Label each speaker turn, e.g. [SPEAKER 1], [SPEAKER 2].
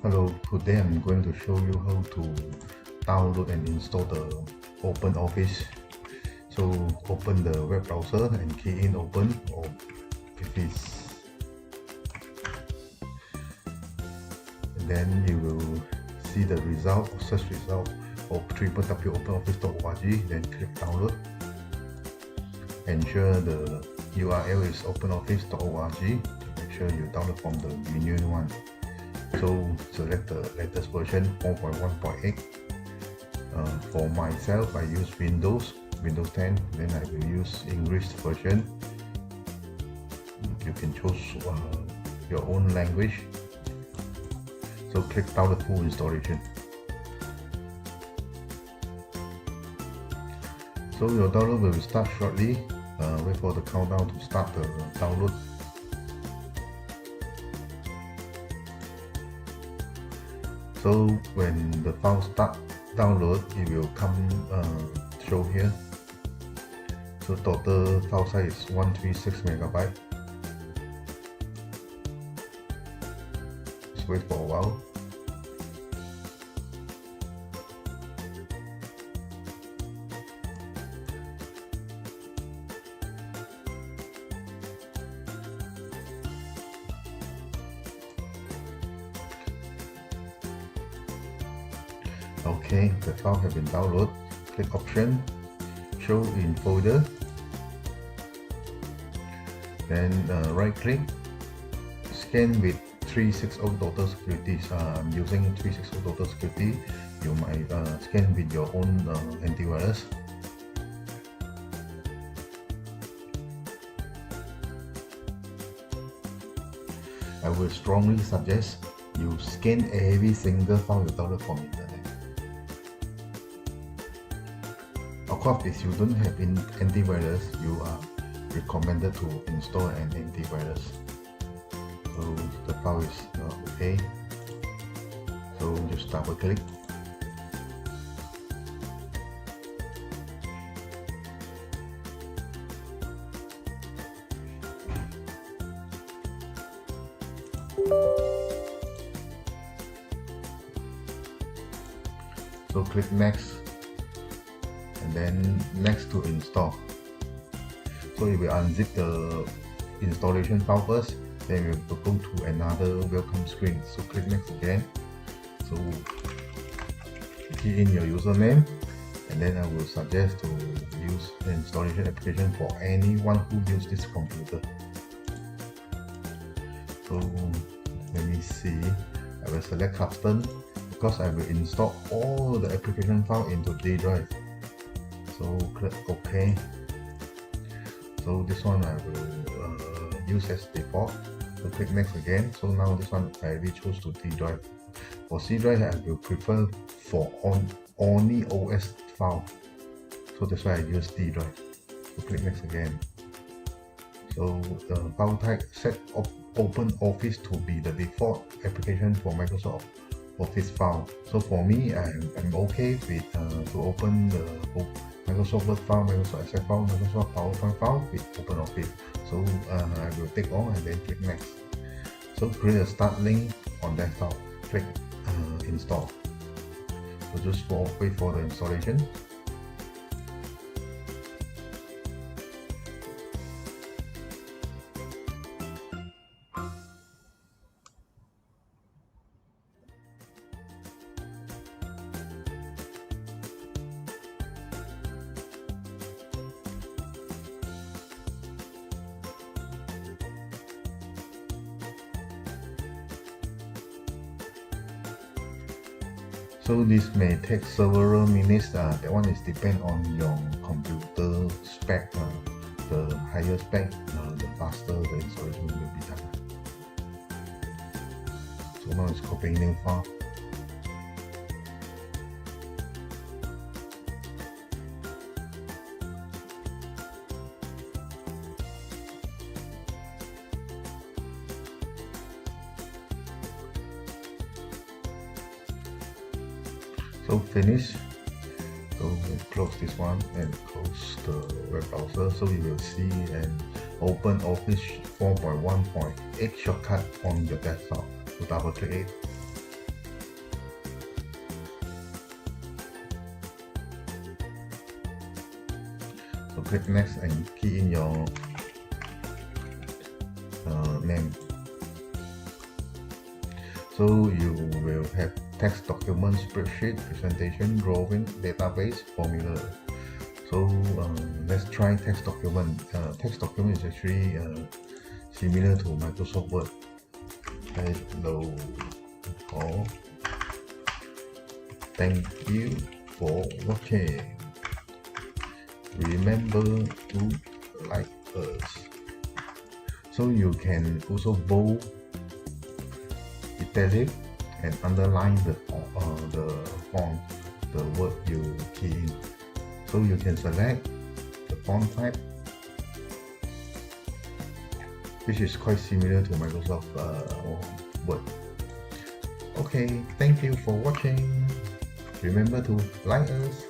[SPEAKER 1] Hello, today I'm going to show you how to download and install the OpenOffice. So open the web browser and key in open office. And then you will see the result, search result of www.openoffice.org. Then click download. Ensure the URL is openoffice.org. Make sure you download from the genuine one. So select the latest version 4.1.8. For myself, I use Windows 10. Then I will use English version. You can choose your own language. So click download full installation. So your download will start shortly. Wait for the countdown to start the download. So when the file start download, it will come show here. So total file size is 136 megabyte. Just wait for a while. Okay, the file has been downloaded. Click option, show in folder. Then right click, scan with 360 Total Security. I'm using 360 Total Security. You might scan with your own antivirus. I will strongly suggest you scan every single file you download from internet. Of course, if you don't have antivirus, you are recommended to install an antivirus. So the file is okay. So just double click. So click next. And then next to install. So you will unzip the installation file first, then you will go to another welcome screen. So click next again. So key in your username, and then I will suggest to use the installation application for anyone who uses this computer. So let me see. I will select custom because I will install all the application file into D drive. So click OK. So this one I will use as default. So click next again. So now this one I will choose to D drive. For C drive I will prefer for only OS file. So that's why I use D drive. So click next again. So the file type set OpenOffice to be the default application for Microsoft Office file. So for me, I'm okay with to open the Microsoft Word file, Microsoft Excel file, Microsoft PowerPoint file with OpenOffice. So I will take on and then click next. So create a start link on desktop. Click install. So just wait for the installation. So this may take several minutes. That one is depend on your computer spec. The higher spec, the faster the installation will be done. So now it's copying new file. So finish. So we close this one and close the web browser. So you will see an OpenOffice 4.1.8 shortcut on your desktop. So double click it. click next and key in your name. So you will have text document, spreadsheet, presentation, drawing, database, formula. So let's try text document. Text document is actually similar to Microsoft Word. Hello, all. Thank you for watching. Remember to like us. So you can also bold, italic, and underline the font, the word you key in. So you can select the font type, which is quite similar to Microsoft Word. Okay, thank you for watching. Remember to like us.